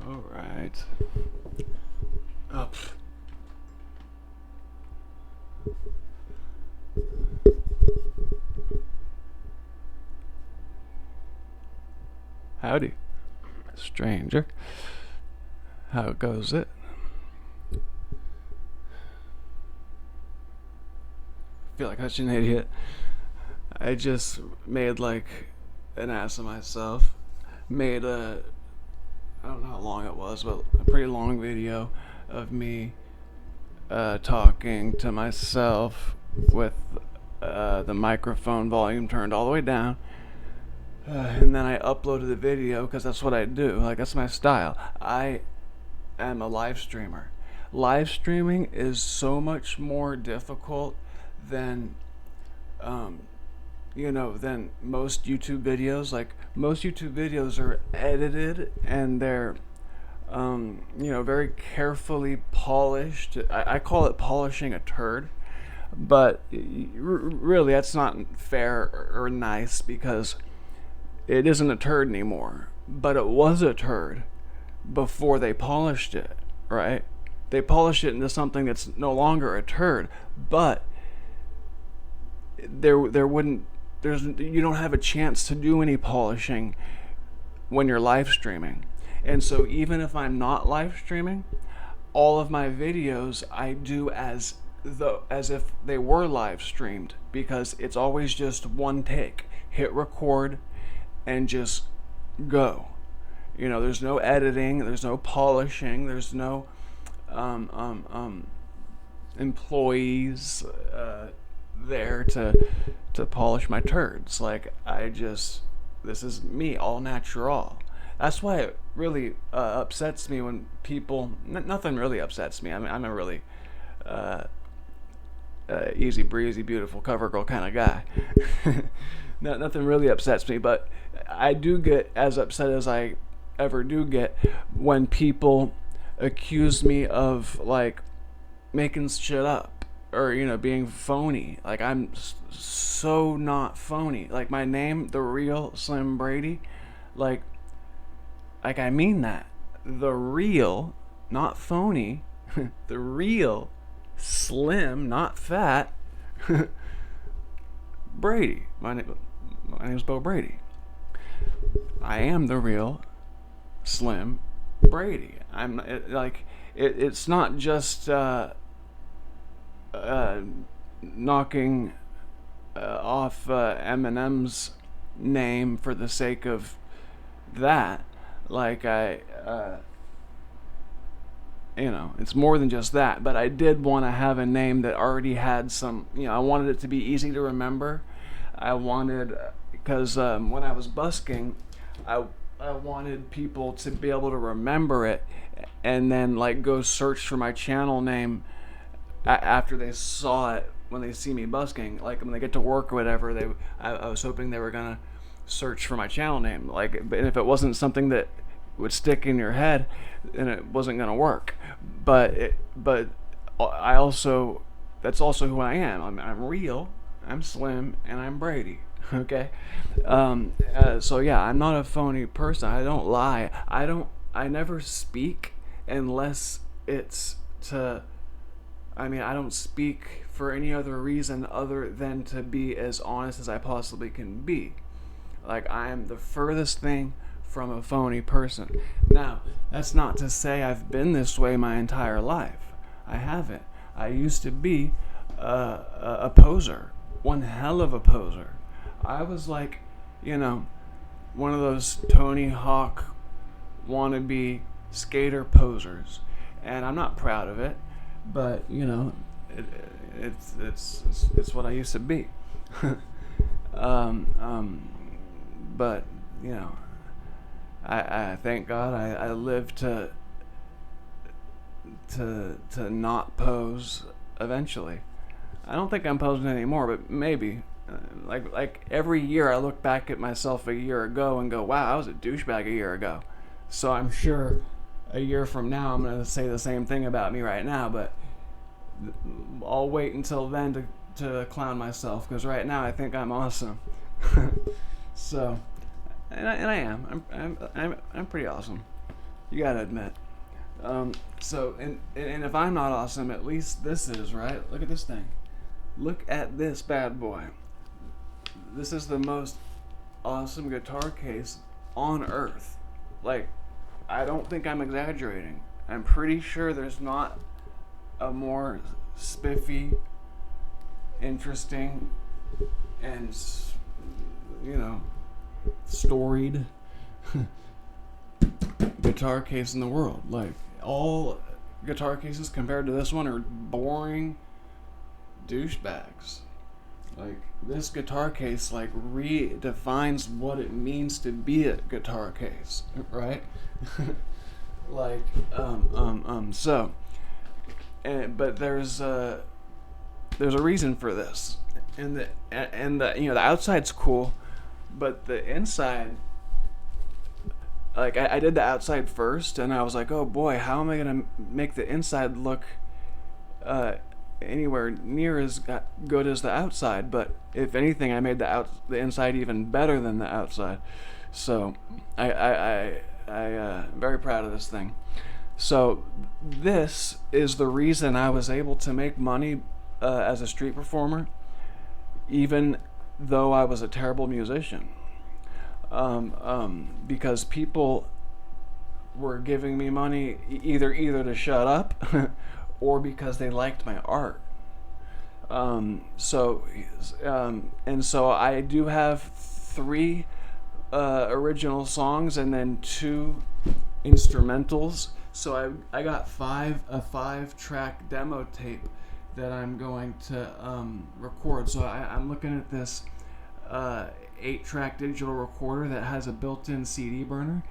All right. Up. Howdy, stranger. How goes it? I feel like such an idiot. I just made like an ass of myself. Made I don't know how long it was, but a pretty long video of me talking to myself with the microphone volume turned all the way down. And then I uploaded the video because that's what I do. Like, that's my style. I am a live streamer. Live streaming is so much more difficult than, than most YouTube videos. Like, most YouTube videos are edited and they're, very carefully polished. I call it polishing a turd. But really, that's not fair or nice because it isn't a turd anymore. But it was a turd before they polished it, right? They polished it into something that's no longer a turd, but there wouldn't you don't have a chance to do any polishing when you're live streaming. And so even if I'm not live streaming, all of my videos I do as if they were live streamed because it's always just one take. Hit record and just go. There's no editing, there's no polishing, there's no employees there to polish my turds. Like, this is me, all natural. That's why it really upsets me when people. Nothing really upsets me. I'm a really easy breezy, beautiful cover girl kind of guy. Nothing really upsets me, but I do get as upset as I ever do get when people accuse me of like making shit up or being phony. Like, I'm so not phony. Like, my name, the real Slim Brady, like I mean that. The real, not phony, the real Slim, not fat, Brady. My name's Bo Brady. I am the real Slim Brady. It's not just knocking off Eminem's name for the sake of that. Like, it's more than just that. But I did want to have a name that already had some, I wanted it to be easy to remember. Because when I was busking, I wanted people to be able to remember it and then like go search for my channel name after they saw it when they see me busking. Like, when they get to work or whatever, I was hoping they were gonna search for my channel name. Like, and if it wasn't something that would stick in your head, then it wasn't gonna work. But I also, that's also who I am. I'm real. I'm Slim, and I'm Brady. Okay. So yeah, I'm not a phony person. I don't lie. I never speak unless it's to. I don't speak for any other reason other than to be as honest as I possibly can be. Like, I am the furthest thing from a phony person. Now, that's not to say I've been this way my entire life. I haven't. I used to be a poser. One hell of a poser. I was like, one of those Tony Hawk wannabe skater posers. And I'm not proud of it, but, it's what I used to be. But, I thank God I lived to not pose eventually. I don't think I'm posing anymore, but maybe. Like every year I look back at myself a year ago and go, wow, I was a douchebag a year ago. So I'm sure a year from now I'm going to say the same thing about me right now, but I'll wait until then to clown myself, because right now I think I'm awesome. So, and I am. I'm pretty awesome. You gotta admit. And if I'm not awesome, at least this is, right? Look at this thing. Look at this bad boy. This is the most awesome guitar case on earth. Like, I don't think I'm exaggerating. I'm pretty sure there's not a more spiffy, interesting, and, storied guitar case in the world. Like, all guitar cases compared to this one are boring douchebags. Like, this guitar case redefines what it means to be a guitar case, right? Like, so, but there's a reason for this, and the outside's cool, but the inside, like, I did the outside first, and I was like, oh boy, how am I gonna make the inside look anywhere near as good as the outside? But if anything, I made the inside even better than the outside. So I'm very proud of this thing. So this is the reason I was able to make money as a street performer, even though I was a terrible musician. Because people were giving me money either to shut up or because they liked my art. So I do have 3 original songs and then 2 instrumentals. So I got a 5-track demo tape that I'm going to record. So I'm looking at this 8-track digital recorder that has a built-in CD burner,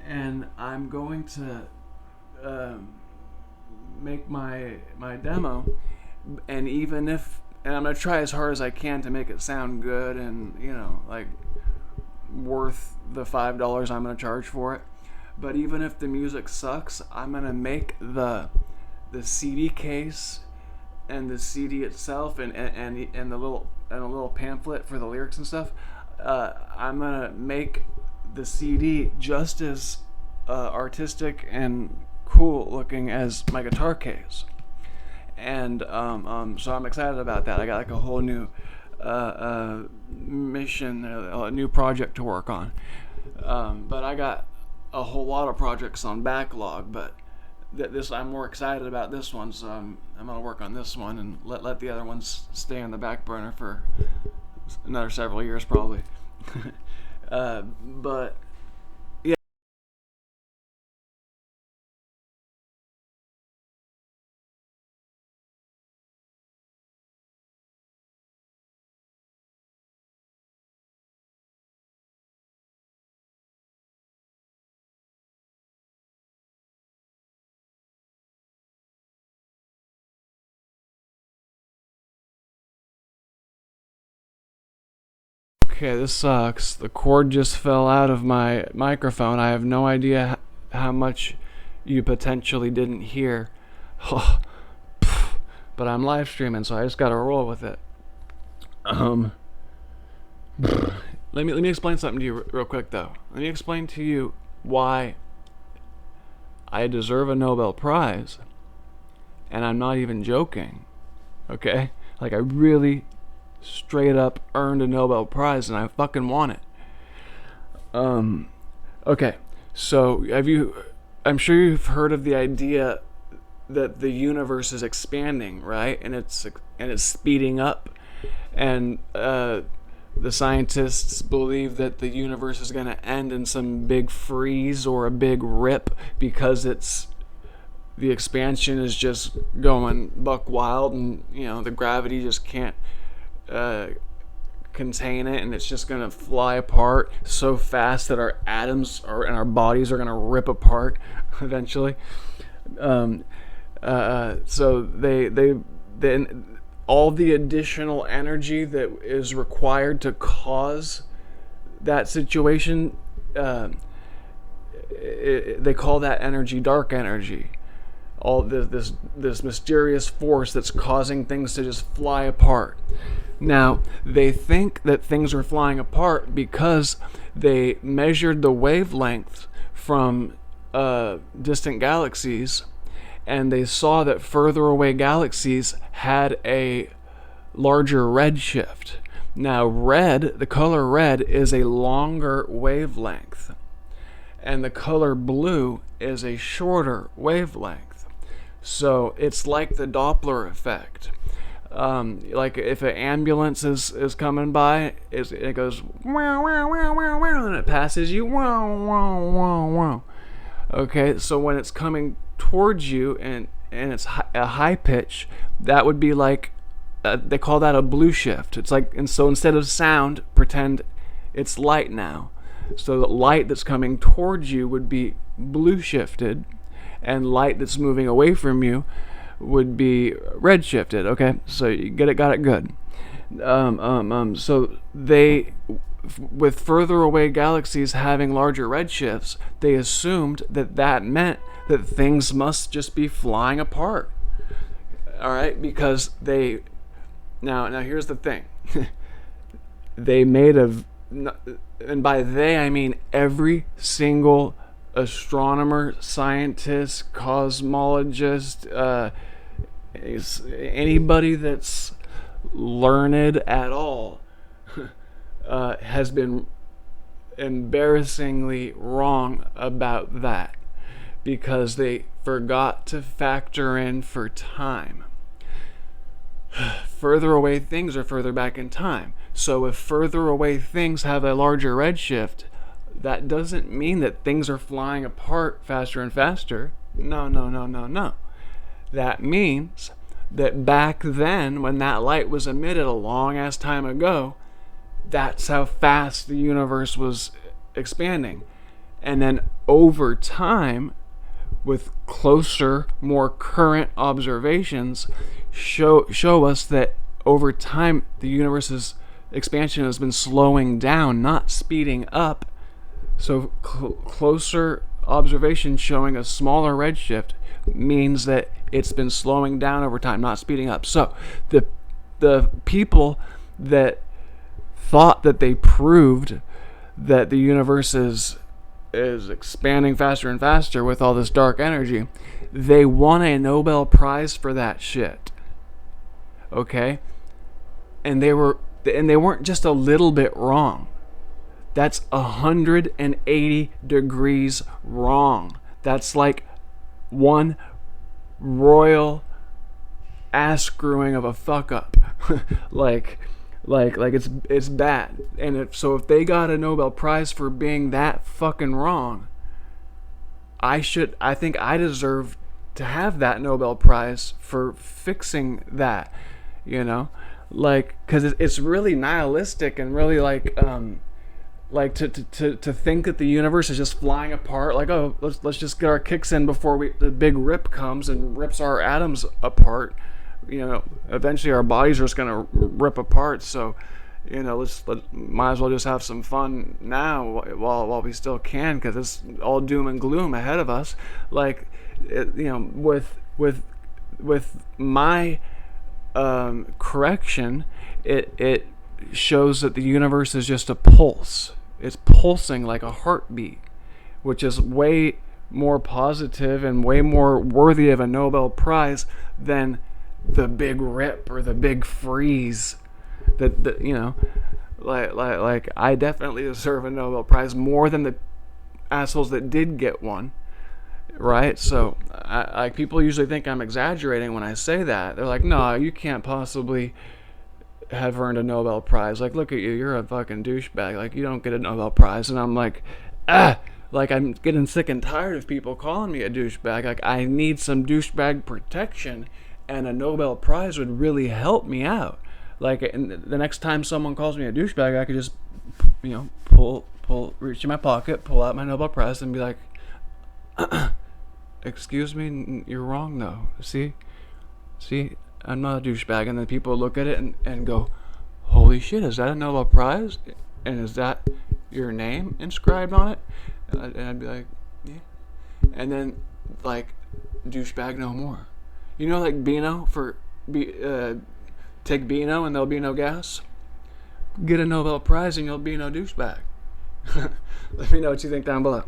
and I'm going to make my demo, and I'm gonna try as hard as I can to make it sound good and like worth the $5 I'm gonna charge for it. But even if the music sucks, I'm gonna make the CD case and the CD itself and the little pamphlet for the lyrics and stuff. I'm gonna make the CD just as artistic and cool looking as my guitar case, and so I'm excited about that. I got like a whole new mission, a new project to work on. But I got a whole lot of projects on backlog, but I'm more excited about this one, so I'm gonna work on this one and let the other ones stay on the back burner for another several years probably. But yeah. Okay, this sucks. The cord just fell out of my microphone. I have no idea how much you potentially didn't hear. But I'm live streaming, so I just gotta roll with it. Let me explain something to you real quick, though. Let me explain to you why I deserve a Nobel Prize, and I'm not even joking. Okay? Like, I really straight up earned a Nobel Prize, and I fucking won it. Okay, so I'm sure you've heard of the idea that the universe is expanding, right? And it's speeding up, and the scientists believe that the universe is going to end in some big freeze or a big rip because the expansion is just going buck wild, and the gravity just can't contain it, and it's just going to fly apart so fast that our atoms and our bodies are going to rip apart eventually. So they all the additional energy that is required to cause that situation, they call that energy dark energy. All this mysterious force that's causing things to just fly apart. Now, they think that things are flying apart because they measured the wavelength from distant galaxies, and they saw that further away galaxies had a larger redshift. Now, the color red is a longer wavelength, and the color blue is a shorter wavelength. So it's like the Doppler effect. Like if an ambulance is coming by, it goes wow, wow, wow, wow, wow, and it passes you wow, wow, wow, wow. Okay, so when it's coming towards you and it's a high pitch, that would be like they call that a blue shift. It's like, and so instead of sound, pretend it's light now. So the light that's coming towards you would be blue shifted, and light that's moving away from you would be red shifted. Okay, so you got it good. So they, with further away galaxies having larger redshifts, they assumed that meant that things must just be flying apart. All right, because they now here's the thing. They made and by they I mean every single astronomer, scientist, cosmologist, anybody that's learned at all has been embarrassingly wrong about that, because they forgot to factor in for time. Further away things are further back in time. So if further away things have a larger redshift, that doesn't mean that things are flying apart faster and faster. No. That means that back then, when that light was emitted a long ass time ago, that's how fast the universe was expanding. And then over time, with closer, more current observations, show us that over time the universe's expansion has been slowing down, not speeding up. So closer observation showing a smaller redshift means that it's been slowing down over time, not speeding up. So the people that thought that they proved that the universe is expanding faster and faster with all this dark energy, they won a Nobel Prize for that shit. Okay? And they weren't just a little bit wrong. That's 180 degrees wrong. That's like one royal ass screwing of a fuck up. like it's bad. And if they got a Nobel Prize for being that fucking wrong, I think I deserve to have that Nobel Prize for fixing that, because it's really nihilistic and really to think that the universe is just flying apart. Like, oh, let's just get our kicks in before the big rip comes and rips our atoms apart. Eventually our bodies are just gonna rip apart. So, might as well just have some fun now while we still can, because it's all doom and gloom ahead of us. With my correction, it shows that the universe is just a pulse. It's pulsing like a heartbeat, which is way more positive and way more worthy of a Nobel Prize than the big rip or the big freeze. Like I definitely deserve a Nobel Prize more than the assholes that did get one. Right? So people usually think I'm exaggerating when I say that. They're like, no, you can't possibly have earned a Nobel Prize. Like, look at you, you're a fucking douchebag. Like, you don't get a Nobel Prize. And I'm like, like, I'm getting sick and tired of people calling me a douchebag. Like, I need some douchebag protection, and a Nobel Prize would really help me out. Like, and the next time someone calls me a douchebag, I could just, reach in my pocket, pull out my Nobel Prize, and be like, excuse me, you're wrong though. See, I'm not a douchebag. And then people look at it and go, holy shit, is that a Nobel Prize? And is that your name inscribed on it? And I'd be like, yeah. And then, like, douchebag no more. Like Beano take Beano and there'll be no gas. Get a Nobel Prize and you'll be no douchebag. Let me know what you think down below.